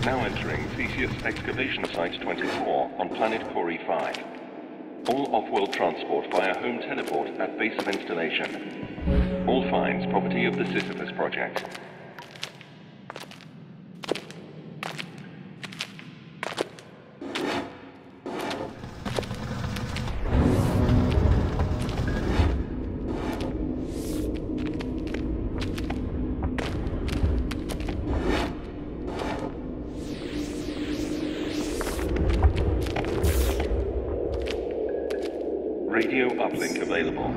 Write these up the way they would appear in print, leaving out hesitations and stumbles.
Now entering Theseus Excavation Site 24 on planet Cori 5. All off-world transport via home teleport at base of installation. All finds property of the Sisyphus project. Radio uplink available.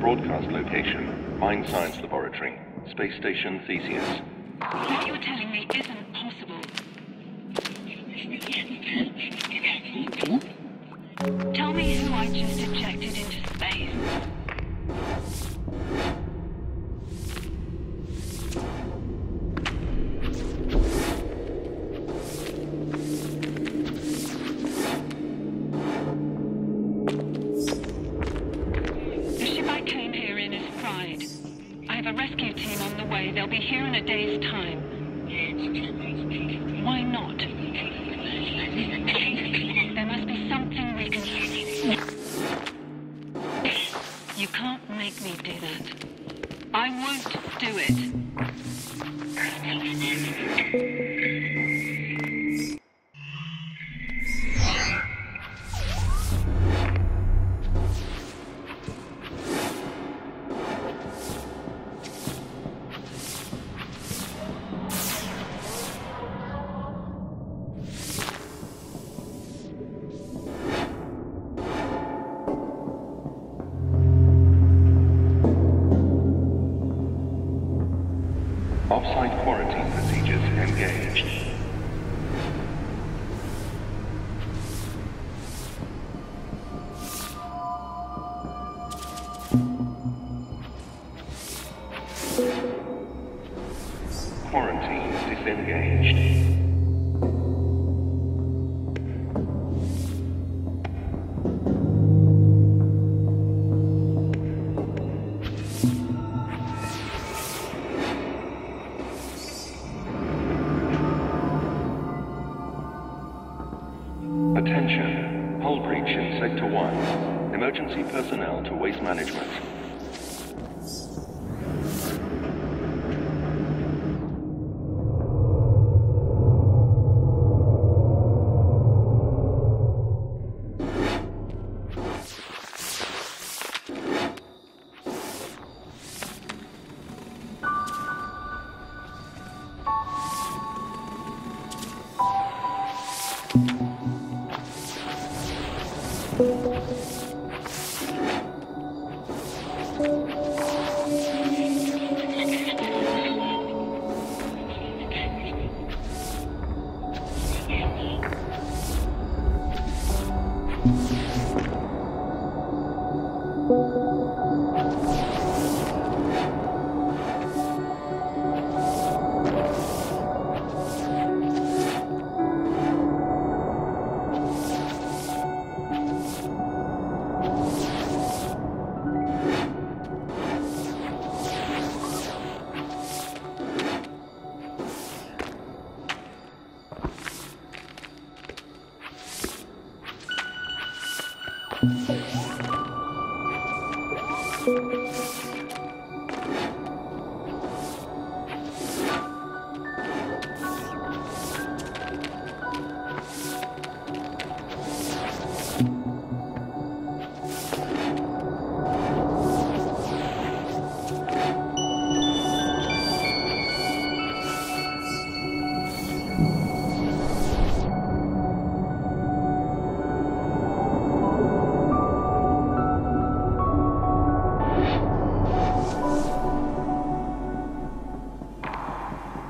Broadcast location, Mine Science Laboratory, Space Station Theseus. What you're telling me isn't possible. Tell me who I just ejected into space. I have a rescue team on the way. They'll be here in a day's time. Why not? There must be something we can do. You can't make me do that. I won't do it. Off-site quarantine procedures engaged. Quarantine disengaged. Attention, hull breach in Sector 1. Emergency personnel to waste management.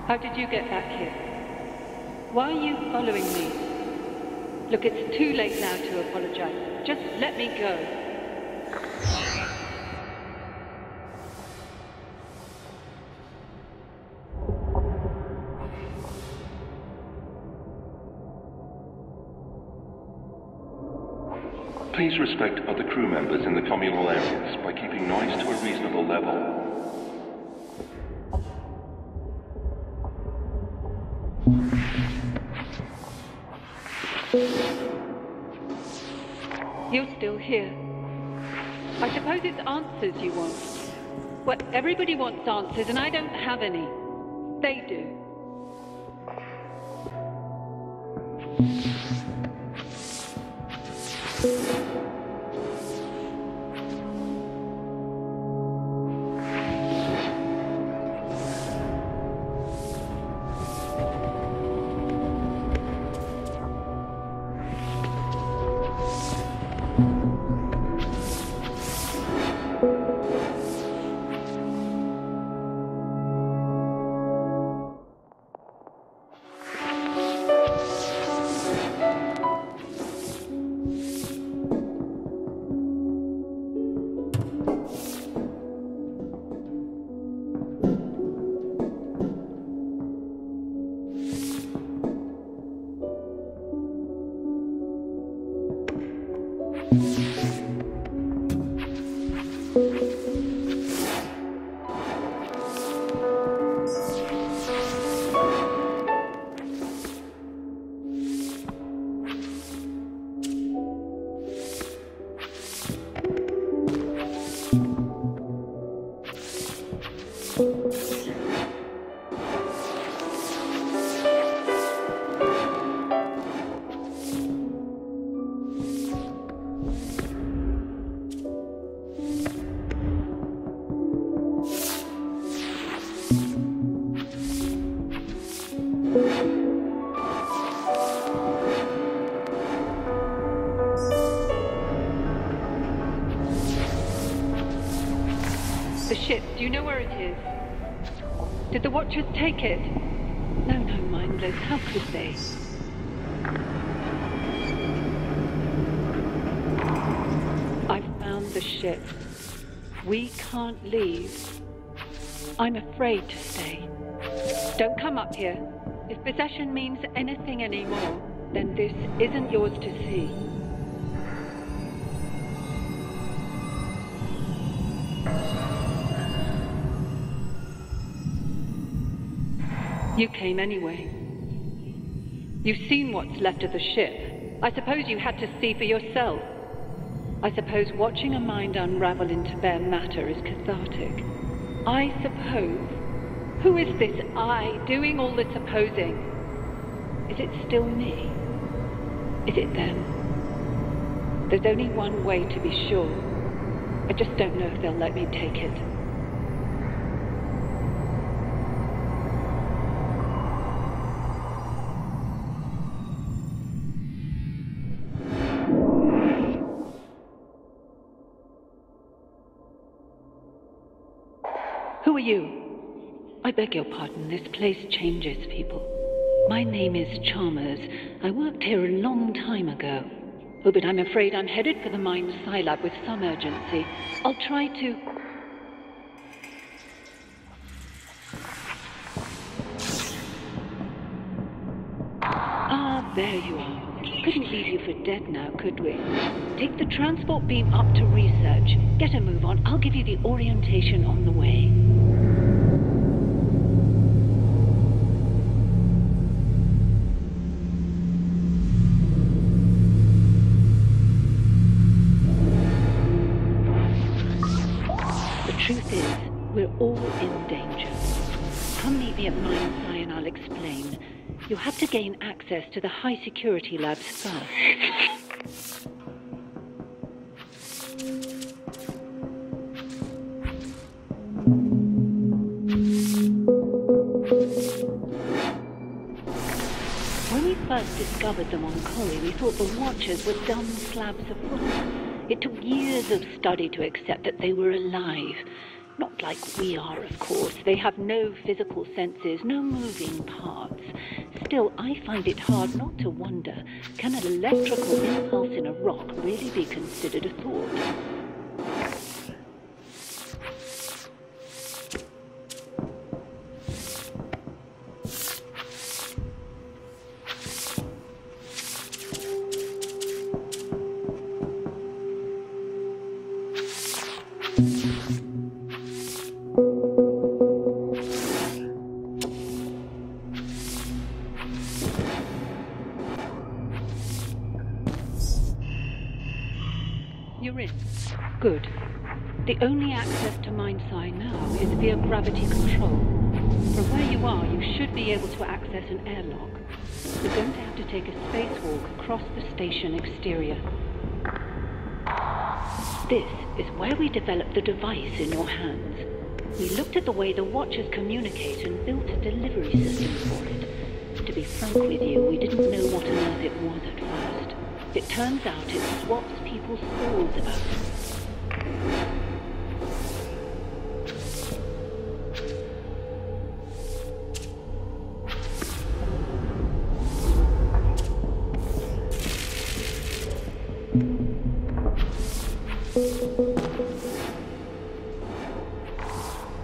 How did you get back here? Why are you following me? Look, it's too late now to apologize. Just let me go. Please respect other crew members in the communal areas by keeping noise to a reasonable level. You're still here. I suppose it's answers you want. Well, everybody wants answers, and I don't have any. They do. The ship, do you know where it is? Did the Watchers take it? No, mindless. How could they? I've found the ship. We can't leave. I'm afraid to stay. Don't come up here. If possession means anything anymore, then this isn't yours to see. You came anyway. You've seen what's left of the ship. I suppose you had to see for yourself. I suppose watching a mind unravel into bare matter is cathartic. I suppose. Who is this I doing all the supposing? Is it still me? Is it them? There's only one way to be sure. I just don't know if they'll let me take it. Who are you? I beg your pardon, this place changes people. My name is Chalmers. I worked here a long time ago. Oh, but I'm afraid I'm headed for the mine Scilab with some urgency. I'll try to... Ah, there you are. Couldn't leave you for dead now, could we? Take the transport beam up to research. Get a move on. I'll give you the orientation on the way. The truth is, we're all in danger. Come meet me at Mine Sci and I'll explain. You'll have to gain access to the high security labs first. When we first discovered them on Corrie, we thought the Watchers were dumb slabs of rock. It took years of study to accept that they were alive. Not like we are, of course. They have no physical senses, no moving parts. Still, I find it hard not to wonder, can an electrical impulse in a rock really be considered a thought? in. Good. The only access to Mindside now is via gravity control. From where you are, you should be able to access an airlock. You're going to have to take a spacewalk across the station exterior. This is where we developed the device in your hands. We looked at the way the Watchers communicate and built a delivery system for it. To be frank with you, we didn't know what on earth it was at first. It turns out it swaps people's souls about.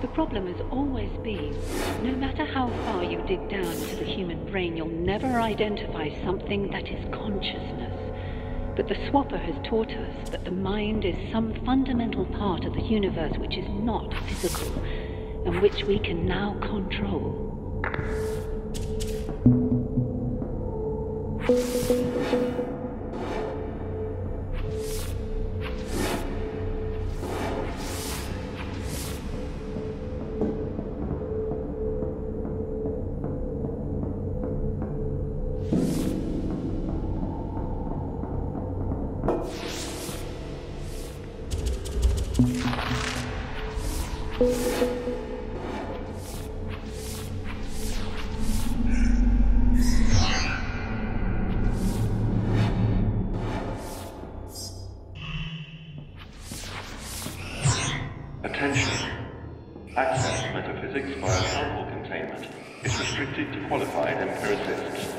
The problem has always been, no matter how far you dig down into the human brain, you'll never identify something that is consciousness. But the Swapper has taught us that the mind is some fundamental part of the universe which is not physical, and which we can now control. Attention. Access to metaphysics via sample containment is restricted to qualified empiricists.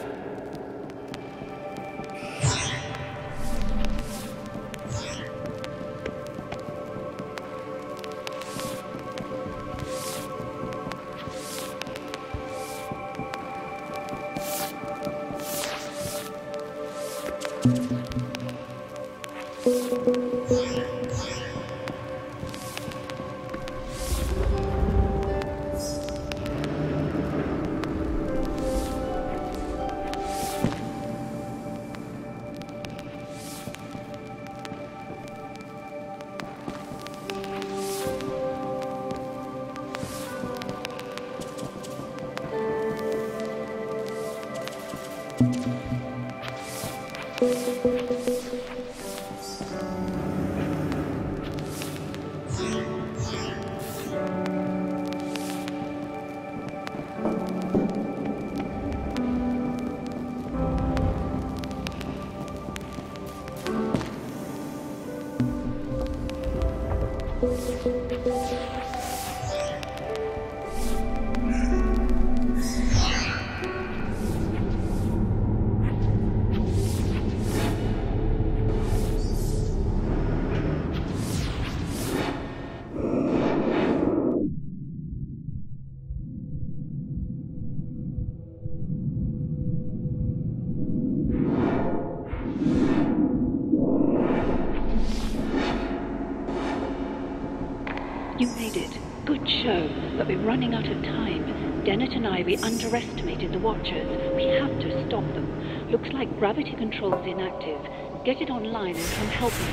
You made it. Good show. But we're running out of time. Dennett and I, we underestimated the Watchers. We have to stop them. Looks like gravity control's inactive. Get it online and come help me.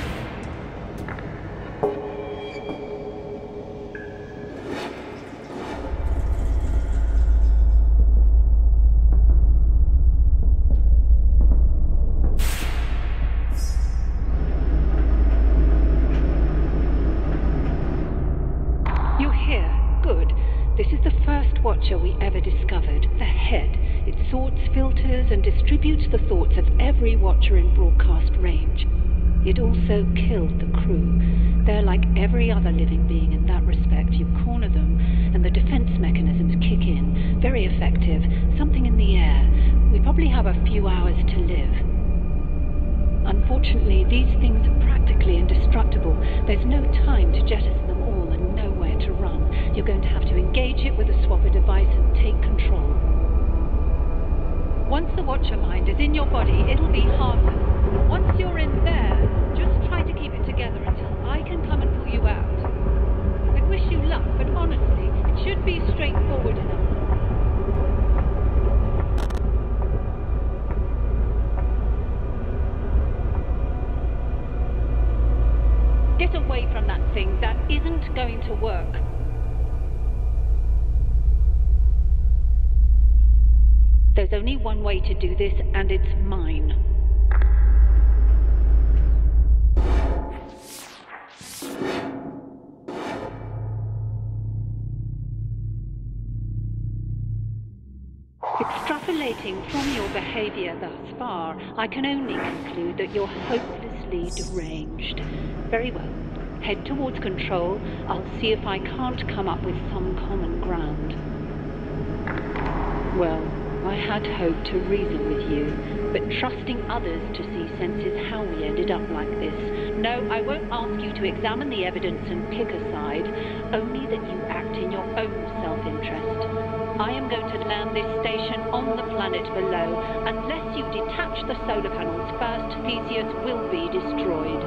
We ever discovered. The head. It sorts, filters, and distributes the thoughts of every Watcher in broadcast range. It also killed the crew. They're like every other living being in that respect. You corner them, and the defense mechanisms kick in. Very effective. Something in the air. We probably have a few hours to live. Unfortunately, these things are practically indestructible. There's no time to jettison them all and nowhere to run. You're going to have to engage it with a Swapper device and take control. Once the Watcher mind is in your body, it'll be harmless. Once you're in there, just try to keep it together until I can come and pull you out. I'd wish you luck, but honestly, it should be straightforward enough. something that isn't going to work. There's only one way to do this, and it's mine. Extrapolating from your behavior thus far, I can only conclude that you're hopelessly deranged. Very well. Head towards control. I'll see if I can't come up with some common ground. Well, I had hoped to reason with you, but trusting others to see sense is how we ended up like this. No, I won't ask you to examine the evidence and pick a side, only that you act in your own self-interest. I am going to land this station on the planet below. Unless you detach the solar panels first, Theseus will be destroyed.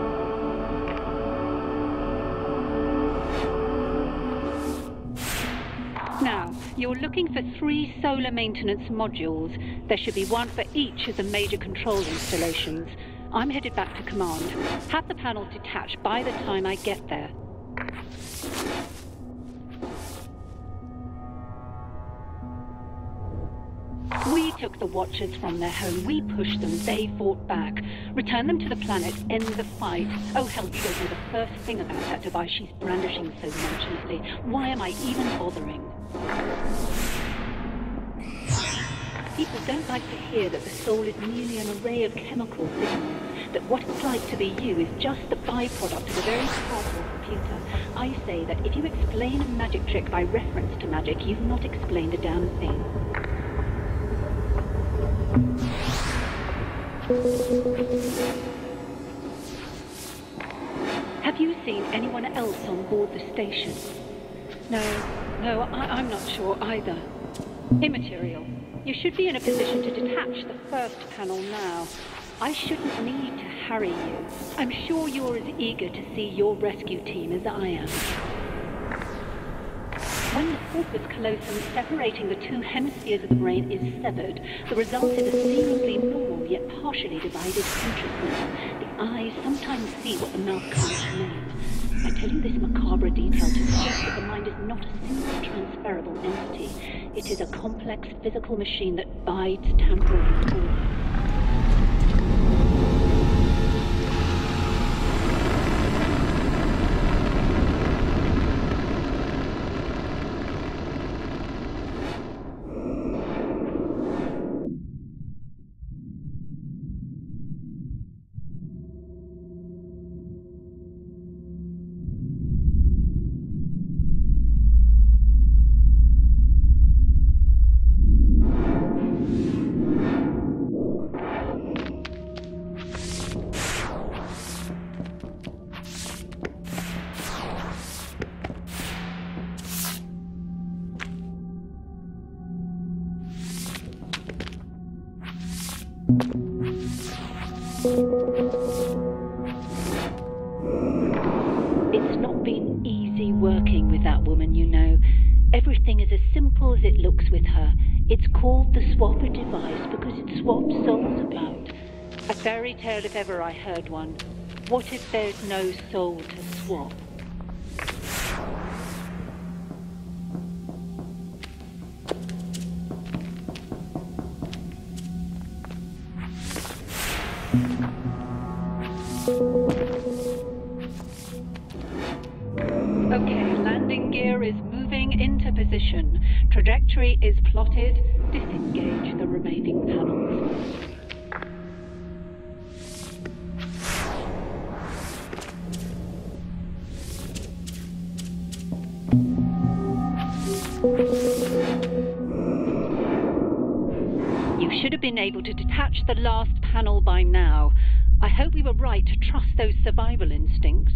Now, you're looking for 3 solar maintenance modules. There should be one for each of the major control installations. I'm headed back to command. Have the panels detached by the time I get there. We took the Watchers from their home. We pushed them. They fought back. Return them to the planet. End the fight. Oh, hell, you don't know the first thing about that device she's brandishing so nonchalantly. Why am I even bothering? People don't like to hear that the soul is merely an array of chemical signals, that what it's like to be you is just the byproduct of a very powerful computer. I say that if you explain a magic trick by reference to magic, you've not explained a damn thing. Have you seen anyone else on board the station? No, I'm not sure either. Immaterial. You should be in a position to detach the first panel now. I shouldn't need to harry you. I'm sure you're as eager to see your rescue team as I am. When the corpus callosum separating the 2 hemispheres of the brain is severed, the result is a seemingly normal yet partially divided consciousness. The eyes sometimes see what the mouth can't name. I tell you this macabre detail to suggest that the mind is not a simple transferable entity. It is a complex physical machine that bides temporary form. It's not been easy working with that woman, you know. Everything is as simple as it looks with her. It's called the Swapper device because it swaps souls about. A fairy tale if ever I heard one. What if there's no soul to swap? Okay, landing gear is moving into position. Trajectory is plotted. Disengage the remaining panels. You should have been able to detach the last panel by now. I hope we were right to trust those survival instincts.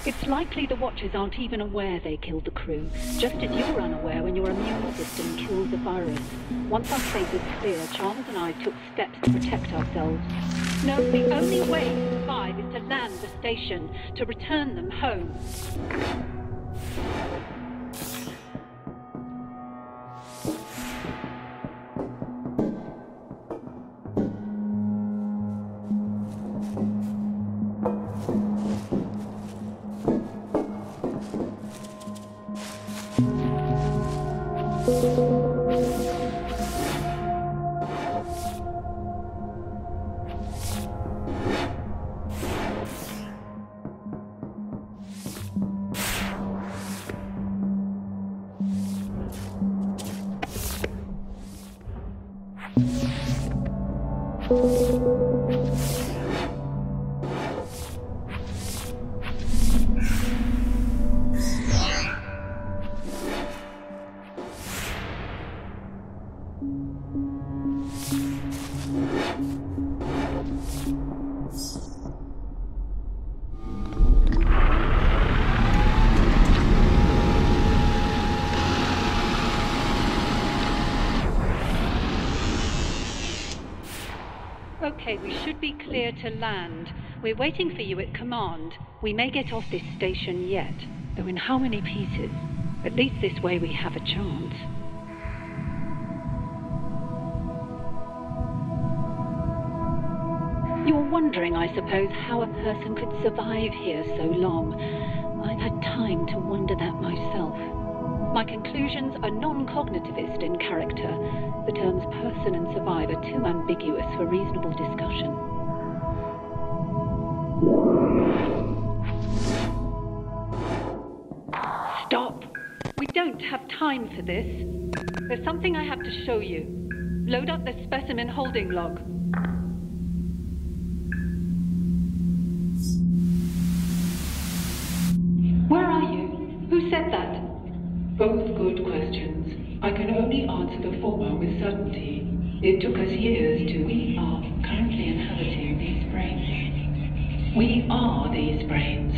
It's likely the Watchers aren't even aware they killed the crew, just as you're unaware when your immune system kills a virus. Once our fate was clear, Chalmers and I took steps to protect ourselves. No, the only way to survive is to land the station, to return them home. Okay, we should be clear to land. We're waiting for you at command. We may get off this station yet, though in how many pieces? At least this way we have a chance. You're wondering, I suppose, how a person could survive here so long. I've had time to wonder that myself. My conclusions are non-cognitivist in character. The terms person and survive are too ambiguous for reasonable discussion. Stop! We don't have time for this. There's something I have to show you. Load up the specimen holding log. Where are you? Who said that? Both good questions. I can only answer the former with certainty. It took us years to... We are currently inhabiting these brains. We are these brains.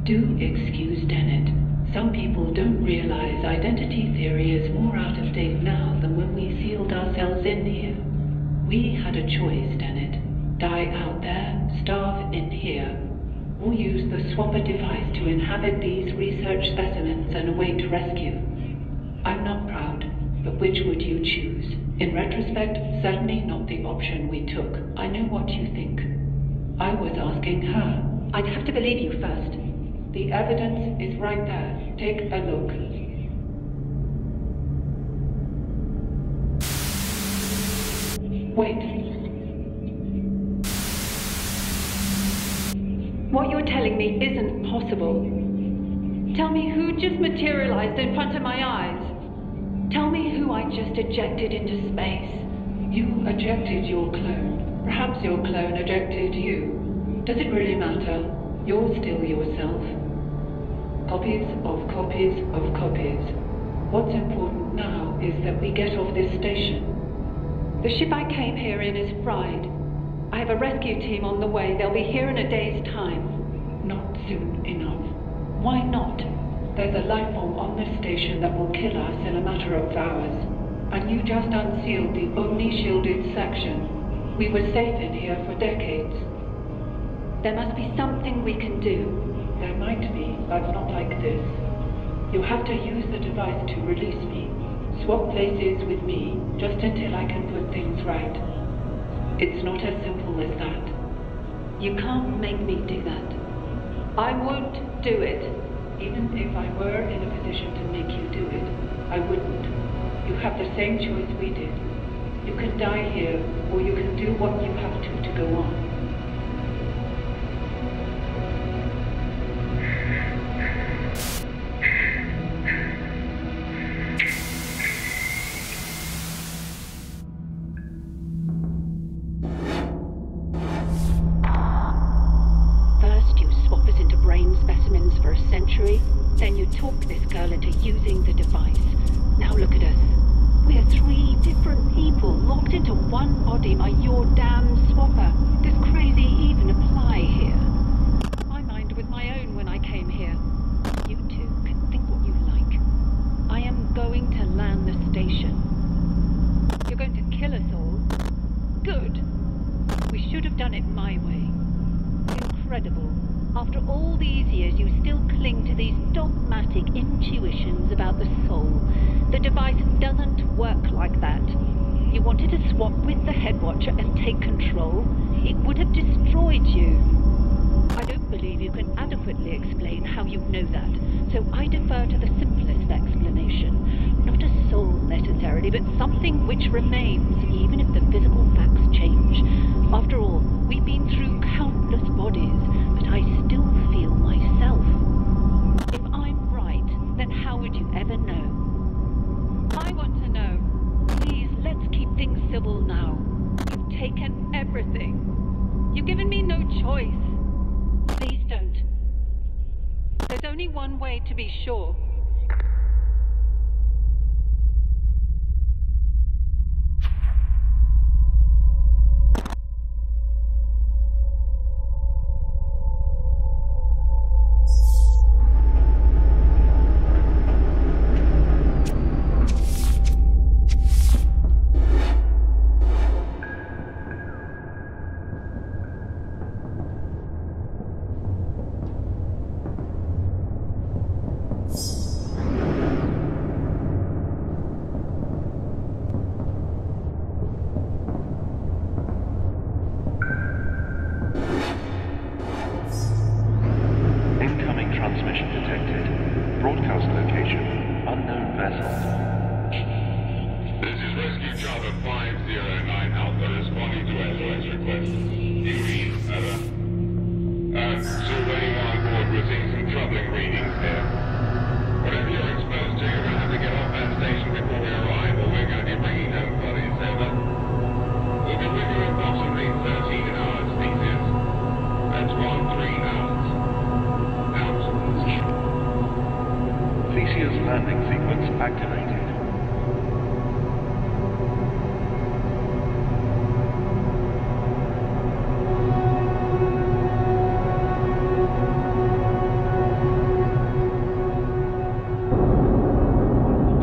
Do excuse Dennett. Some people don't realize identity theory is more out of date now than when we sealed ourselves in here. We had a choice, Dennett. Die out there, starve in here, or use the Swapper device to inhabit these research specimens and await rescue. I'm not proud, but which would you choose? In retrospect, certainly not the option we took. I know what you think. I was asking her. I'd have to believe you first. The evidence is right there. Take a look. Wait. What you're telling me isn't possible. Tell me who just materialized in front of my eyes. Tell me who I just ejected into space. You ejected your clone. Perhaps your clone ejected you. Does it really matter? You're still yourself. Copies of copies of copies. What's important now is that we get off this station. The ship I came here in is fried. I have a rescue team on the way. They'll be here in a day's time. Not soon enough. Why not? There's a life form on this station that will kill us in a matter of hours. And you just unsealed the Omni-shielded section. We were safe in here for decades. There must be something we can do. There might be, but not like this. You have to use the device to release me. Swap places with me, just until I can put things right. It's not as simple as that. You can't make me do that. I won't do it. Even if I were in a position to make you do it, I wouldn't. You have the same choice we did. You can die here, or you can do what you have to go on. Then you talk this girl into using the device. Now look at us. We're three different people locked into one body by your damn swapper. Does crazy even apply here? My mind was my own when I came here. You two can think my way. Incredible. After all these years, you still cling to these dogmatic intuitions about the soul. The device doesn't work like that. You wanted to swap with the Headwatcher and take control. It would have destroyed you. I don't believe you can adequately explain how you know that, so I defer to the simplest explanation. Not a soul necessarily, but something which remains, even if the physical facts change. After all, we've been through countless bodies, but I still feel myself. If I'm right, then how would you ever know? I want to know. Please, let's keep things civil now. You've taken everything. You've given me no choice. Please don't. There's only one way to be sure. Transmission detected. Broadcast location, unknown vessel. This is Rescue Charter 509 Alpha responding to SOS request. You read, over. Surveying on board, we're seeing some troubling readings here. Whatever you're exposed to, you're going to have to get off that station before we arrive, or we're going to be bringing home bodies, over. We'll be with you in approximately 13 hours, Theseus. That's 13 hours. Theseus landing sequence activated.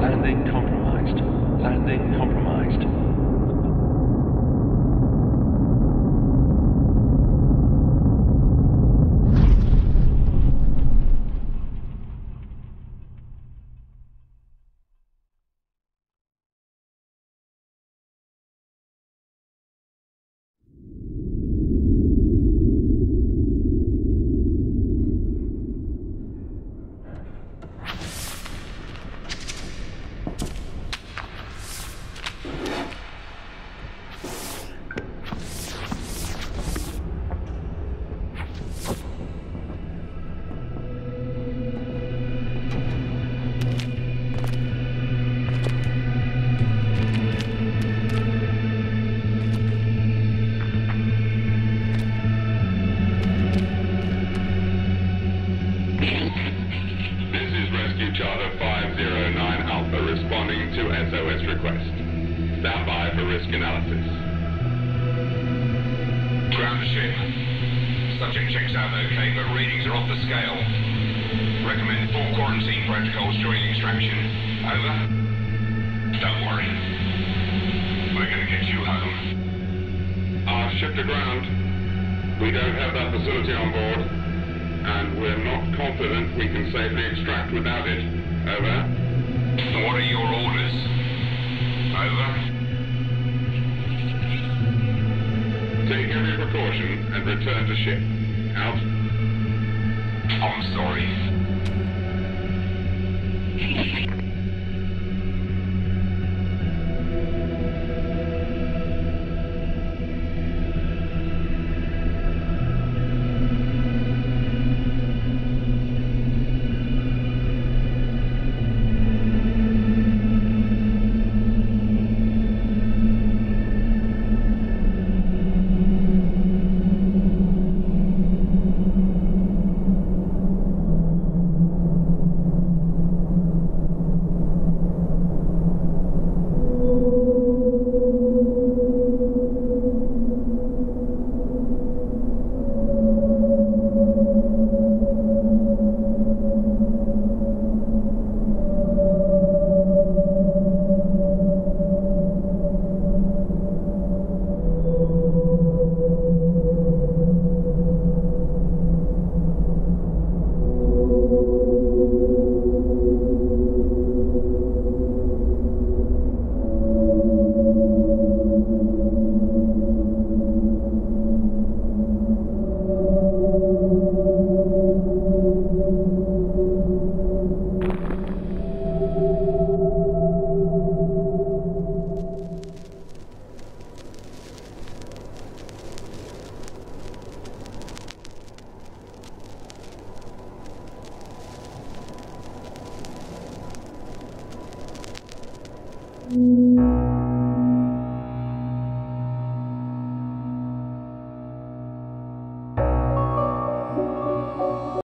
Landing compromised. Landing compromised. Charter 509 Alpha responding to SOS request. Stand by for risk analysis. Ground the ship. Subject checks out okay, but readings are off the scale. Recommend full quarantine protocols during extraction. Over. Don't worry. We're gonna get you home. Our ship to ground. We don't have that facility on board, and we're not confident we can safely extract without it. Over. What are your orders? Over. Take every precaution and return to ship. Out. I'm sorry. Alpha.